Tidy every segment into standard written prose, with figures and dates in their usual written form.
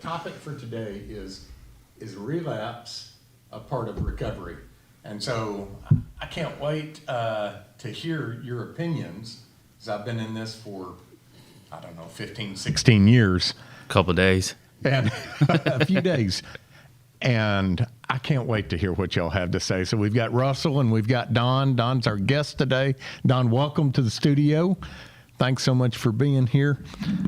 topic for today is relapse a part of recovery? And so I can't wait to hear your opinions, because I've been in this for, I don't know, 15, 16 years. Couple of days. And a few days. And I can't wait to hear what y'all have to say. So we've got Russell and we've got Don. Don's our guest today. Don, welcome to the studio. Thanks so much for being here.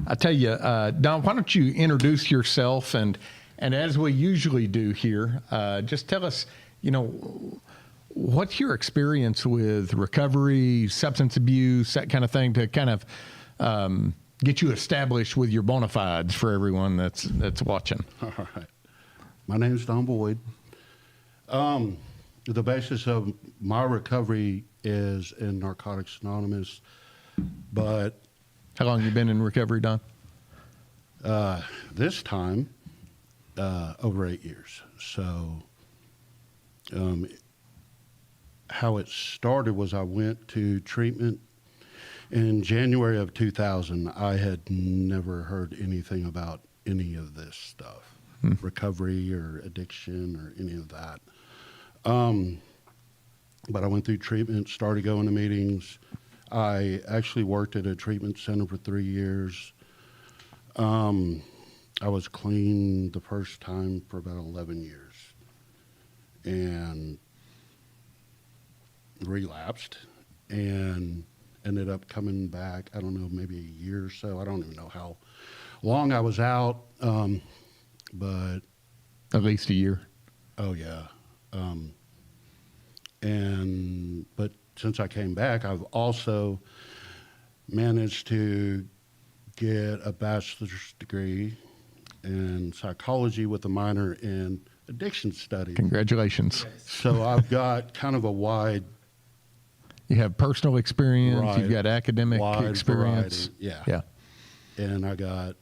I tell you, Don, why don't you introduce yourself, and as we usually do here, just tell us, what's your experience with recovery, substance abuse, that kind of thing, to kind of get you established with your bona fides for everyone that's watching. All right. My name is Don Boyd. The basis of my recovery is in Narcotics Anonymous, but... How long have you been in recovery, Don? This time, over 8 years. So how it started was I went to treatment in January of 2000. I had never heard anything about any of this stuff. Recovery or addiction or any of that. But I went through treatment, started going to meetings. I actually worked at a treatment center for 3 years. I was clean the first time for about 11 years and relapsed and ended up coming back, I don't know, maybe a year or so. I don't even know how long I was out. But at least a year. Oh yeah. But since I came back, I've also managed to get a bachelor's degree in psychology with a minor in addiction studies. Congratulations. So I've got kind of a wide... You have personal experience, right, you've got academic experience. Variety. Yeah. And I got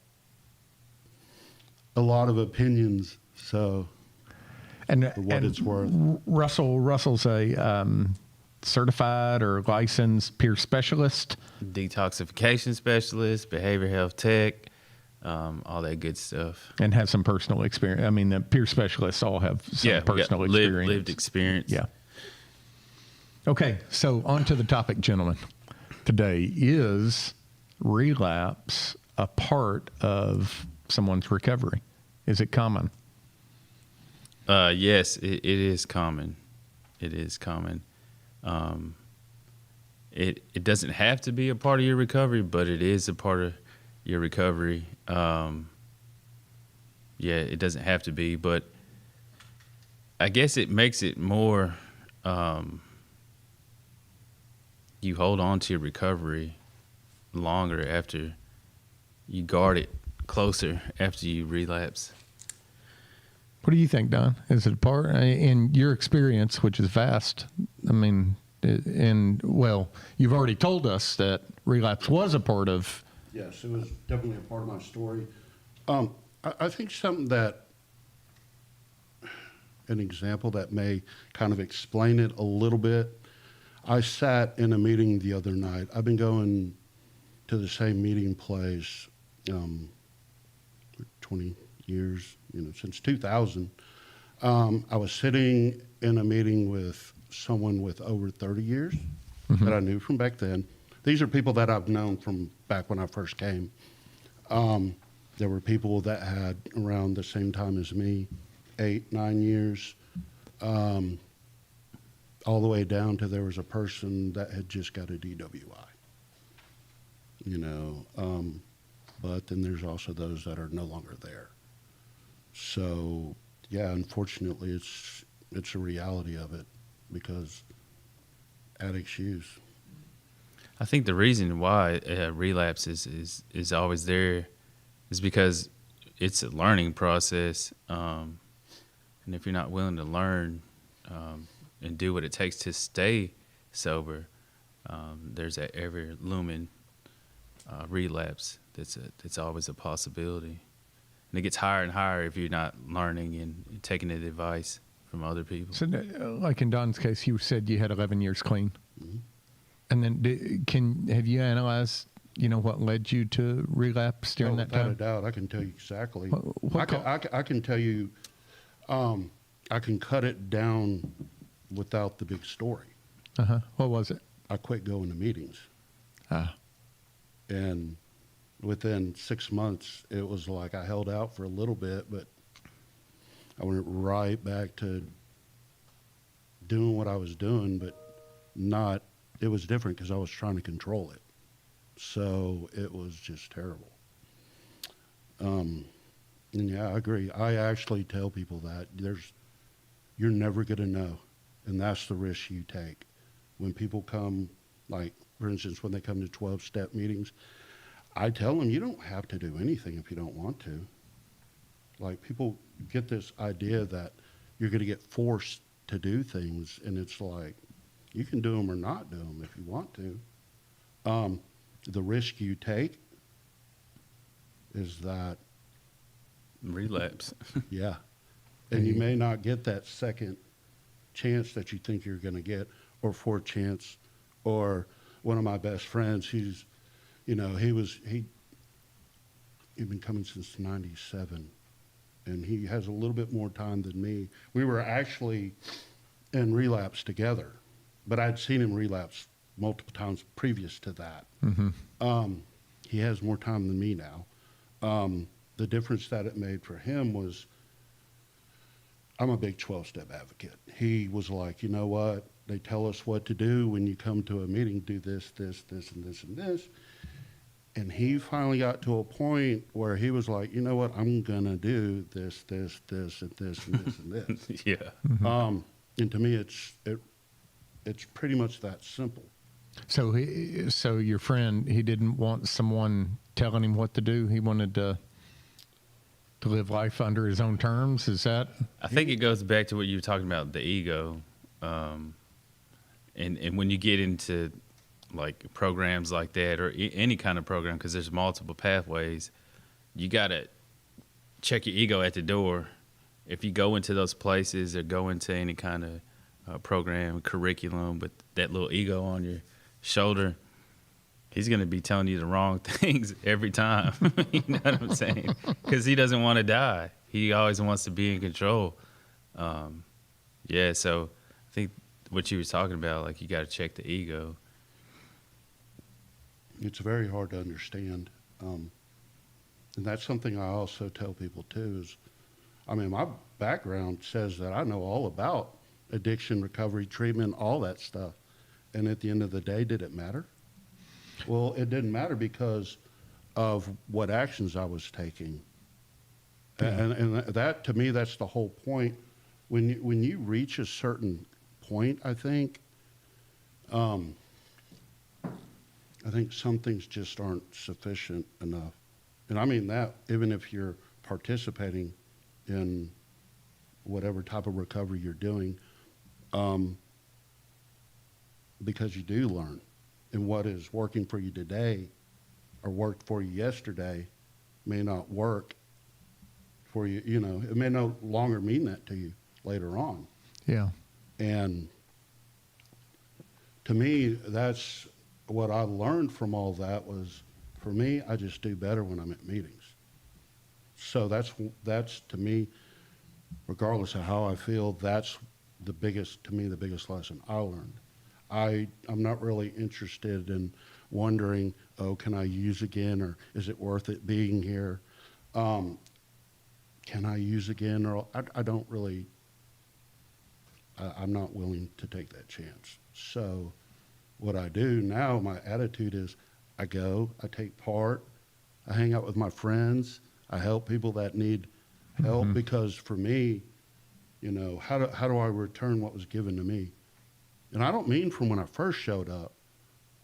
a lot of opinions, so for what it's worth. Russell's a certified or licensed peer specialist. Detoxification specialist, behavior health tech, all that good stuff. And have some personal experience. I mean, the peer specialists all have some personal experience. Lived experience. Yeah. Okay, so on to the topic, gentlemen. Today, is relapse a part of someone's recovery? Is it common? Yes, it is common. It is common. It doesn't have to be a part of your recovery, but it is a part of your recovery. It doesn't have to be, but I guess it makes it more, you hold on to your recovery longer after you guard it closer after you relapse. What do you think, Don? Is it a part in your experience, which is vast? I mean, you've already told us that relapse was a part of. Yes, it was definitely a part of my story. I think an example that may kind of explain it a little bit. I sat in a meeting the other night. I've been going to the same meeting place for 20 years, since 2000. I was sitting in a meeting with someone with over 30 years that I knew from back then. These are people that I've known from back when I first came. There were people that had around the same time as me, 8, 9 years, all the way down to there was a person that had just got a DWI. But then there's also those that are no longer there. So, yeah, unfortunately, it's a reality of it because addicts use. I think the reason why relapse is always there is because it's a learning process, and if you're not willing to learn and do what it takes to stay sober, there's that ever looming relapse that's always a possibility. And it gets higher and higher if you're not learning and taking the advice from other people. So, like in Don's case, you said you had 11 years clean. Mm-hmm. And then have you analyzed you know what led you to relapse during that Without a time? doubt, I can tell you exactly. What I can tell you, I can cut it down without the big story. What was it? I quit going to meetings. Ah, And within 6 months, it was like I held out for a little bit, but I went right back to doing what I was doing, but not, it was different because I was trying to control it. So it was just terrible. And yeah, I agree. I actually tell people that you're never going to know. And that's the risk you take. When people come, like, for instance, when they come to 12-step meetings, I tell them you don't have to do anything if you don't want to. Like, people get this idea that you're going to get forced to do things, and it's like, you can do them or not do them if you want to. The risk you take is that, Relapse. yeah, and you may not get that second chance that you think you're going to get, or fourth chance. Or one of my best friends, he'd been coming since '97, and he has a little bit more time than me. We were actually in Relapse together, but I'd seen him relapse multiple times previous to that. He has more time than me now. The difference that it made for him was, I'm a big 12-step advocate. He was like, you know what? They tell us what to do when you come to a meeting, do this, this, this, and this, and this. And he finally got to a point where he was like, you know what? I'm going to do this, this, this, and this, and this, and this. Yeah. And to me, it's pretty much that simple. so your friend, he didn't want someone telling him what to do. He wanted to live life under his own terms. Is that? I think it goes back to what you were talking about, the ego. And when you get into like programs like that, or any kind of program, because there's multiple pathways, you got to check your ego at the door. If you go into those places or go into any kind of program, curriculum with that little ego on your shoulder, he's going to be telling you the wrong things every time. You know what I'm saying? Because he doesn't want to die. He always wants to be in control. Yeah, so I think what you were talking about, like, you got to check the ego. It's very hard to understand. And that's something I also tell people too is, I mean, my background says that I know all about addiction, recovery, treatment, all that stuff. And at the end of the day, did it matter? Well, it didn't matter because of what actions I was taking. And that, to me, that's the whole point. When you reach a certain point, I think some things just aren't sufficient enough. And I mean that even if you're participating in whatever type of recovery you're doing, because you do learn. And what is working for you today or worked for you yesterday may not work for you. You know, it may no longer mean that to you later on. Yeah. And to me, that's what I learned from all that was, for me, I just do better when I'm at meetings. So that's to me, regardless of how I feel, that's the biggest lesson I learned. I'm not really interested in wondering, oh, can I use again, or is it worth it being here? Can I use again? Or I don't really, I'm not willing to take that chance. So what I do now, my attitude is I go, I take part, I hang out with my friends, I help people that need help, because for me, you know, how do I return what was given to me? And I don't mean from when I first showed up.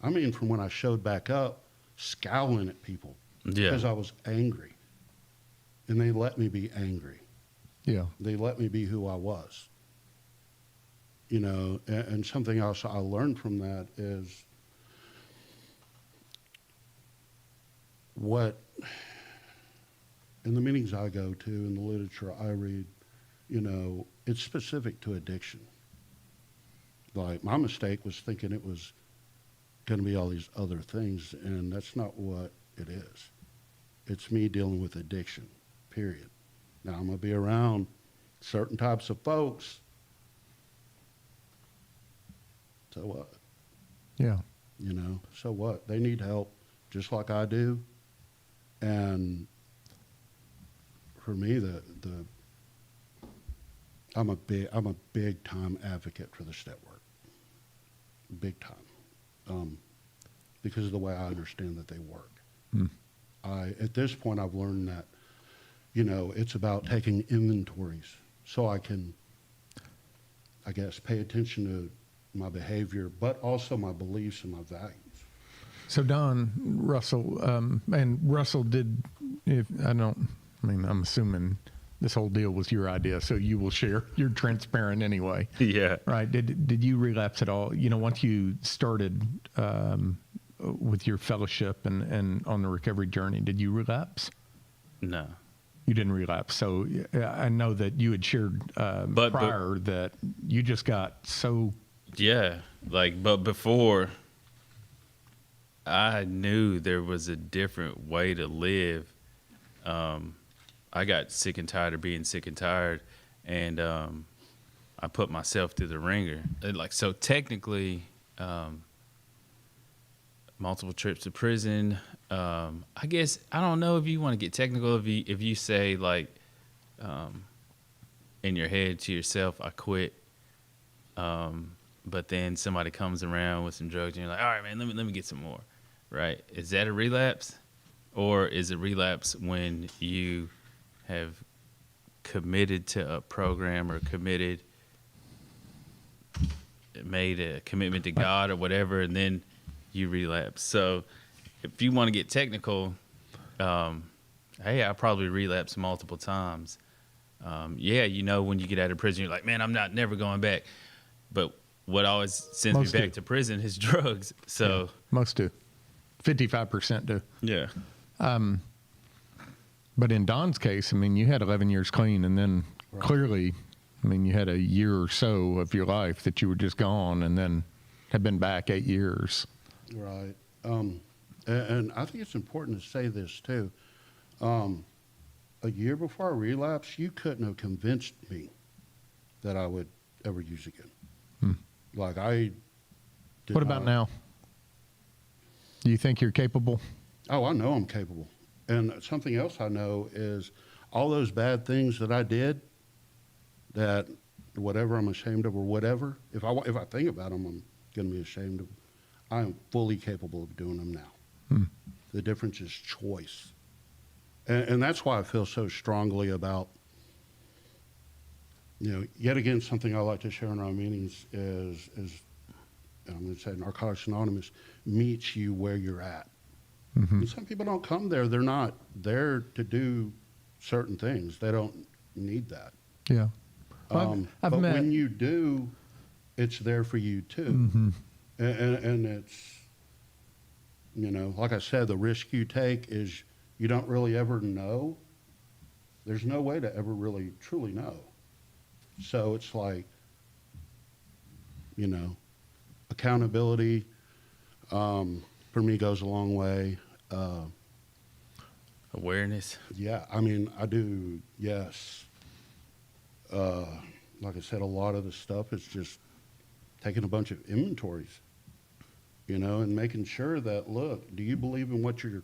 I mean from when I showed back up, scowling at people because I was angry. And they let me be angry. Yeah. They let me be who I was. You know, and something else I learned from that is what, in the meetings I go to, in the literature I read, you know, it's specific to addiction. Like, my mistake was thinking it was going to be all these other things, and that's not what it is. It's me dealing with addiction, period. Now, I'm going to be around certain types of folks. So what? Yeah. You know, so what? They need help just like I do. And for me, I'm a big time advocate for the step work. Big time. Because of the way I understand that they work. At this point, I've learned that, you know, it's about taking inventories so I can, I guess, pay attention to my behavior, but also my beliefs and my values. So Don, Russell, and Russell I'm assuming this whole deal was your idea, so you will share. You're transparent anyway. Yeah. Right. Did you relapse at all? You know, once you started with your fellowship and on the recovery journey, did you relapse? No. You didn't relapse. So I know that you had shared prior that you just got so... Yeah. But before, I knew there was a different way to live. I got sick and tired of being sick and tired, and I put myself through the ringer. So technically, multiple trips to prison. I guess I don't know if you want to get technical. If you say in your head to yourself, "I quit," but then somebody comes around with some drugs, and you're like, "All right, man, let me get some more." Right? Is that a relapse, or is it relapse when you have committed to a program or made a commitment to God or whatever, and then you relapse? So if you want to get technical, hey, I probably relapsed multiple times. Yeah, you know, when you get out of prison, you're like, man, I'm never going back. But what always sends me back to prison is drugs. So yeah, most do. 55% do. Yeah. But in Don's case, I mean, you had 11 years clean, and then clearly, I mean, you had a year or so of your life that you were just gone, and then have been back 8 years. Right. And I think it's important to say this too. A year before I relapsed, you couldn't have convinced me that I would ever use again. Like I did. What about now? Do you think you're capable? Oh, I know I'm capable. And something else I know is all those bad things that I did, that whatever I'm ashamed of or whatever, if I think about them, I'm going to be ashamed of. I am fully capable of doing them now. The difference is choice. And that's why I feel so strongly about, you know, yet again, something I like to share in our meetings is I'm going to say Narcotics Anonymous meets you where you're at. And some people don't come there. They're not there to do certain things. They don't need that. Yeah. Well, I've but met... when you do, it's there for you too. And it's, you know, like I said, the risk you take is you don't really ever know. There's no way to ever really truly know. So it's like, you know, accountability for me goes a long way. Awareness. Yeah, I mean, I do, yes. Like I said, a lot of the stuff is just taking a bunch of inventories, you know, and making sure that, look, do you believe in what you're,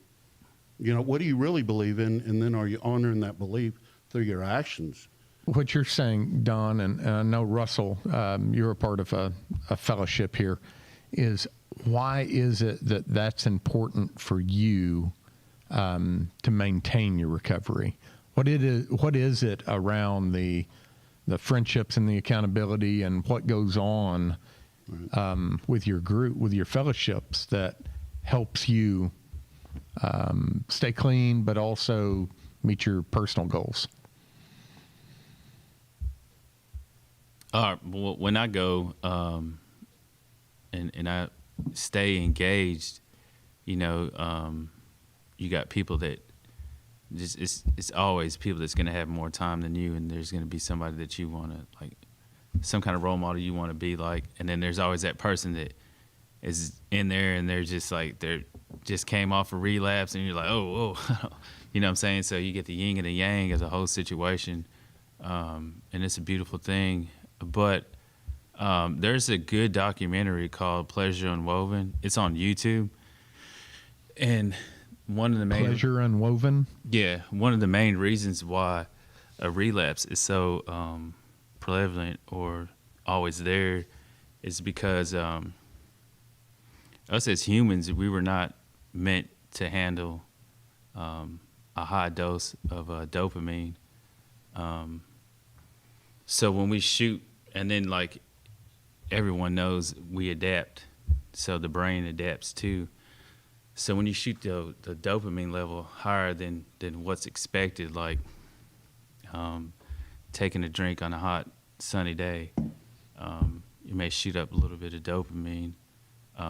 you know, what do you really believe in? And then are you honoring that belief through your actions? What you're saying, Don, and I know Russell, you're a part of a fellowship here, is why is it that that's important for you to maintain your recovery? What is it around the friendships and the accountability and what goes on with your group, with your fellowships, that helps you stay clean but also meet your personal goals? Well, when I go and I stay engaged, you know, you got people that just it's always people that's going to have more time than you, and there's going to be somebody that you want to, like, some kind of role model you want to be like, and then there's always that person that is in there, and they're just came off a relapse, and you're like, oh, you know what I'm saying? So you get the yin and the yang of the whole situation, and it's a beautiful thing. But there's a good documentary called Pleasure Unwoven. It's on YouTube, and one of the main Pleasure Unwoven. yeah, one of the main reasons why a relapse is so prevalent or always there is because us as humans, we were not meant to handle a high dose of dopamine. So when we shoot, and then like everyone knows, we adapt. So the brain adapts too. So when you shoot the dopamine level higher than what's expected, like taking a drink on a hot sunny day, you may shoot up a little bit of dopamine.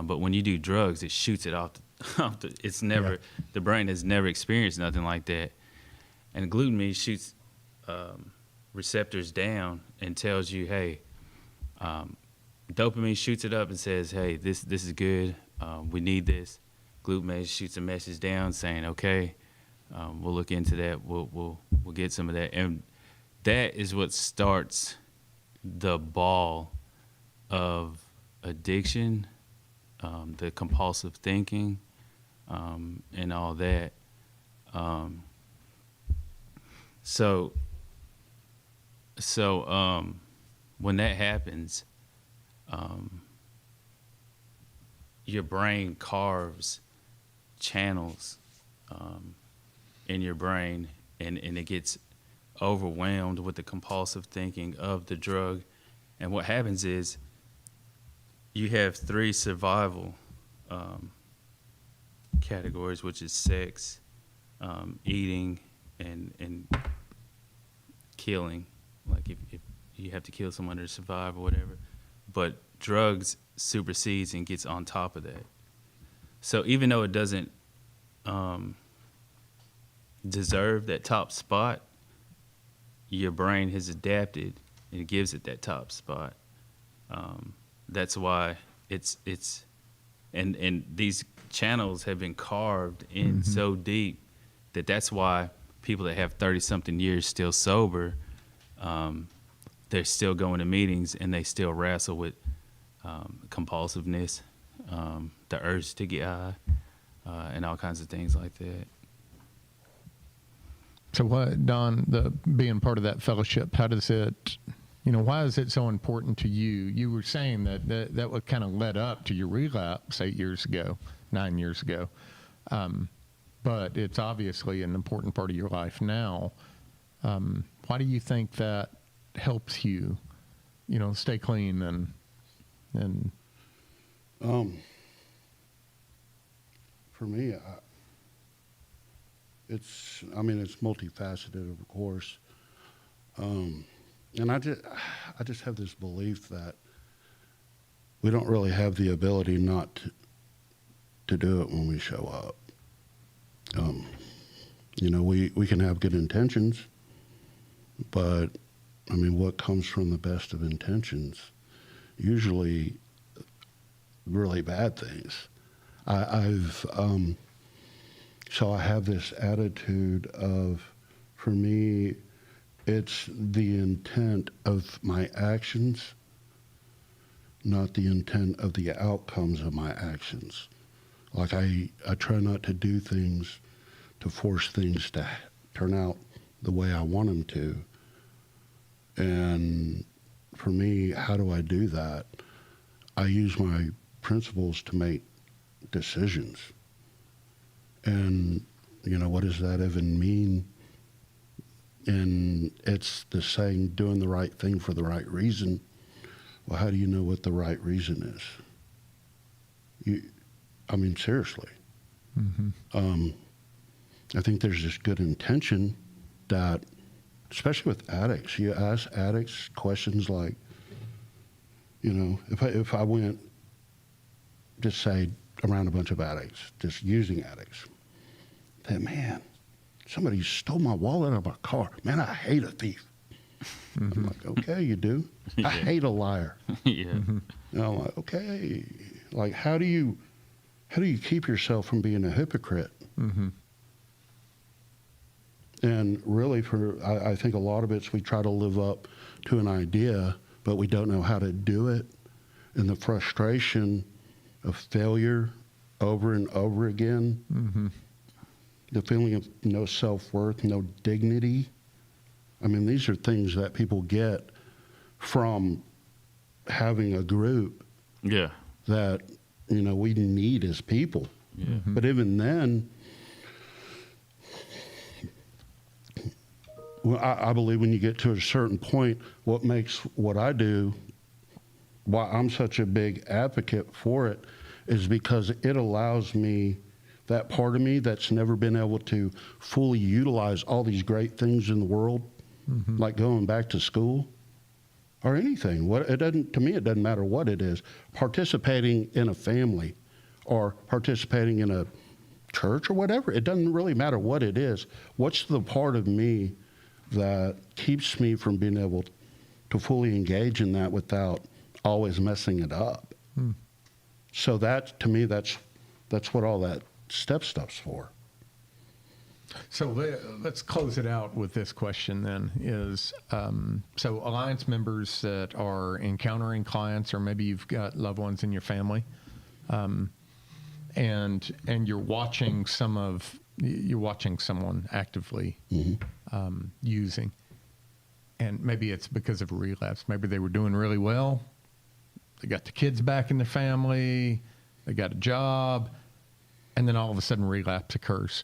But when you do drugs, it shoots it off. It's never the brain has never experienced nothing like that. And glutamine shoots receptors down and tells you, hey, dopamine shoots it up and says, hey, this is good. We need this. Glutamate shoots a message down saying, okay, we'll look into that. We'll get some of that. And that is what starts the ball of addiction, the compulsive thinking, and all that. So when that happens, your brain carves channels in your brain, and it gets overwhelmed with the compulsive thinking of the drug. And what happens is you have 3 survival categories, which is sex, eating, and killing. Like if you have to kill someone to survive or whatever. But drugs supersedes and gets on top of that. So even though it doesn't deserve that top spot, your brain has adapted and it gives it that top spot. That's why it's and these channels have been carved in so deep that's why people that have 30-something years still sober, they're still going to meetings and they still wrestle with compulsiveness, the urge to get high, and all kinds of things like that. So what, Don, being part of that fellowship, how does it, why is it so important to you? You were saying that what kind of led up to your relapse 9 years ago. But it's obviously an important part of your life now. Why do you think that helps you, stay clean and for me, it's multifaceted, of course. And I just have this belief that we don't really have the ability not to do it when we show up. We can have good intentions, but what comes from the best of intentions? Usually really bad things. So I have this attitude of, for me, it's the intent of my actions, not the intent of the outcomes of my actions. Like I try not to do things to force things to turn out the way I want them to. And for me, how do I do that? I use my principles to make decisions. And, what does that even mean? And it's the saying, doing the right thing for the right reason. Well, how do you know what the right reason is? Seriously. Mm-hmm. I think there's this good intention that, especially with addicts, you ask addicts questions like, if I went, just say, around a bunch of addicts, just using addicts, that, man, somebody stole my wallet out of my car. Man, I hate a thief. Mm-hmm. I'm like, okay, you do. Yeah. I hate a liar. Yeah. Mm-hmm. And I'm like, okay, Like, how do you keep yourself from being a hypocrite? Mm-hmm. And really, I think a lot of it's we try to live up to an idea, but we don't know how to do it. And the frustration of failure over and over again, Mm-hmm. the feeling of no self-worth, no dignity. I mean, these are things that people get from having a group Yeah. that, we need as people. Yeah. Mm-hmm. But even then, well, I believe when you get to a certain point, what makes what I do, why I'm such a big advocate for it, is because it allows me, that part of me that's never been able to fully utilize all these great things in the world, Mm-hmm. like going back to school or anything. To me, it doesn't matter what it is. Participating in a family or participating in a church or whatever, it doesn't really matter what it is. What's the part of me that keeps me from being able to fully engage in that without always messing it up? Mm. So that, to me, that's what all that stuff's for. So let's close it out with this question then is, so Alliance members that are encountering clients, or maybe you've got loved ones in your family, and you're watching someone actively using, and maybe it's because of a relapse. Maybe they were doing really well. They got the kids back in their family. They got a job. And then all of a sudden relapse occurs.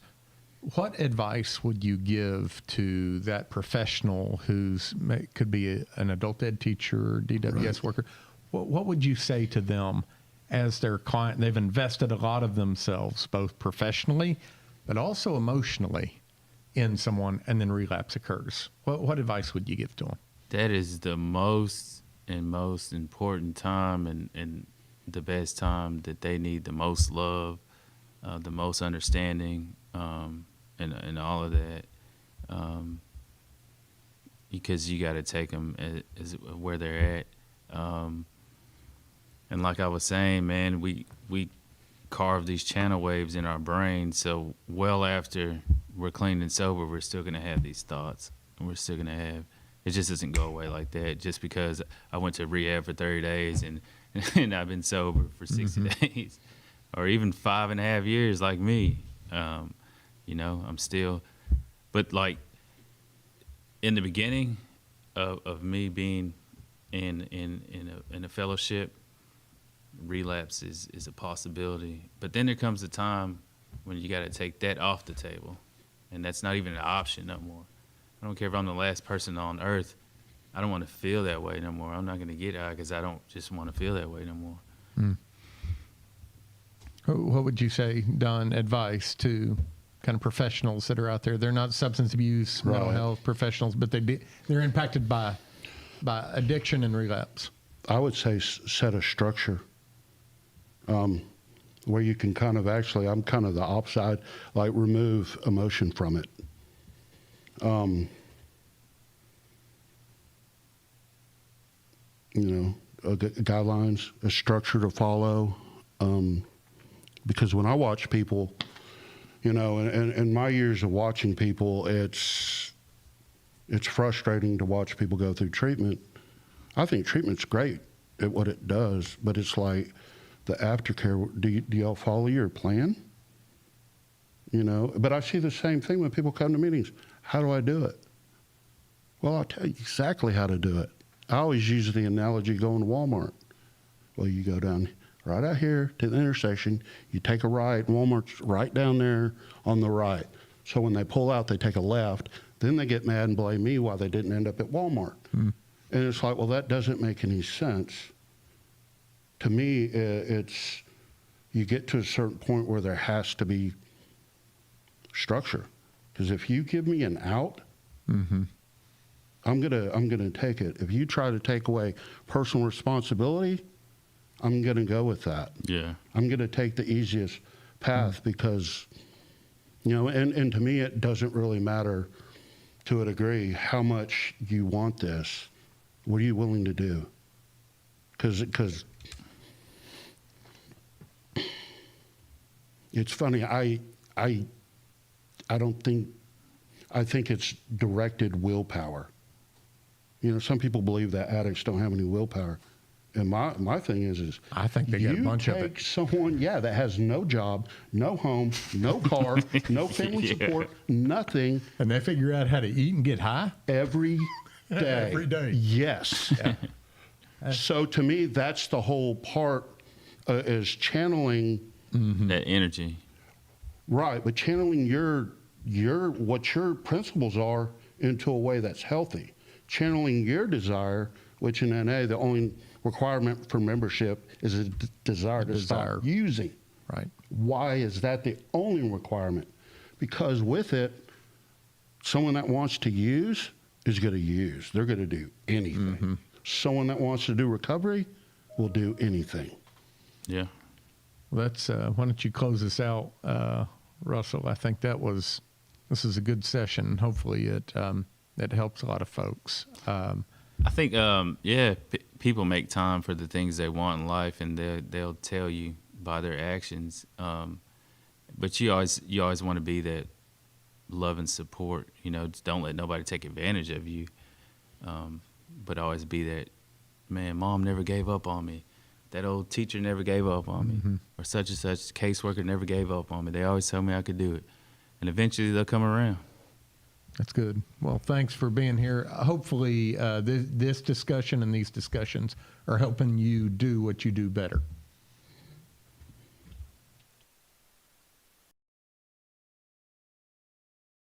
What advice would you give to that professional could be an adult ed teacher or DWS worker? What would you say to them as their client? They've invested a lot of themselves, both professionally, but also emotionally in someone, and then relapse occurs. What advice would you give to them? That is the most important time and the best time that they need the most love, the most understanding, and all of that, because you got to take them as where they're at. And like I was saying, man, we carve these channel waves in our brain, so well after we're clean and sober, we're still going to have these thoughts, and we're still going to have, it just doesn't go away like that just because I went to rehab for 30 days and I've been sober for 60 days or even 5.5 years like me. I'm still, but like in the beginning of me being in a fellowship, relapse is a possibility. But then there comes a time when you got to take that off the table, and that's not even an option no more. I don't care if I'm the last person on earth. I don't want to feel that way no more. I'm not going to get high because I don't just want to feel that way no more. Mm. What would you say, Don, advice to kind of professionals that are out there? They're not substance abuse, mental health professionals, but they're impacted by addiction and relapse. I would say set a structure where you can kind of I'm kind of the opposite, like remove emotion from it. Guidelines, a structure to follow. Because when I watch people, in my years of watching people, it's frustrating to watch people go through treatment. I think treatment's great at what it does, but it's like the aftercare. Do y'all follow your plan? But I see the same thing when people come to meetings. How do I do it? Well, I'll tell you exactly how to do it. I always use the analogy going to Walmart. Well, you go down right out here to the intersection, you take a right, Walmart's right down there on the right. So when they pull out, they take a left, then they get mad and blame me why they didn't end up at Walmart. Mm. And it's like, well, that doesn't make any sense. To me, it's you get to a certain point where there has to be structure. Because if you give me an out, I'm gonna take it. If you try to take away personal responsibility, I'm gonna go with that. Yeah. I'm gonna take the easiest path because, and to me it doesn't really matter to a degree how much you want this. What are you willing to do? Because It's funny. I don't think. I think it's directed willpower. You know, some people believe that addicts don't have any willpower. And my thing is I think they got a bunch of it. You take someone, that has no job, no home, no car, no family support, nothing, And they figure out how to eat and get high? every day. Every day. Yes. So to me, that's the whole part, is channeling. That energy. Right, but channeling what your principles are into a way that's healthy. Channeling your desire, which in NA, the only requirement for membership is a desire to stop using. Right. Why is that the only requirement? Because with it, someone that wants to use is going to use. They're going to do anything. Someone that wants to do recovery will do anything. Yeah. Well, that's, why don't you close this out, Russell? I think this is a good session. Hopefully it helps a lot of folks. I think, people make time for the things they want in life, and they'll tell you by their actions. But you always want to be that love and support. You know, just don't let nobody take advantage of you. But always be that, man, mom never gave up on me. That old teacher never gave up on me. Or such and such caseworker never gave up on me. They always told me I could do it. And eventually they'll come around. That's good. Well, thanks for being here. Hopefully this discussion and these discussions are helping you do what you do better.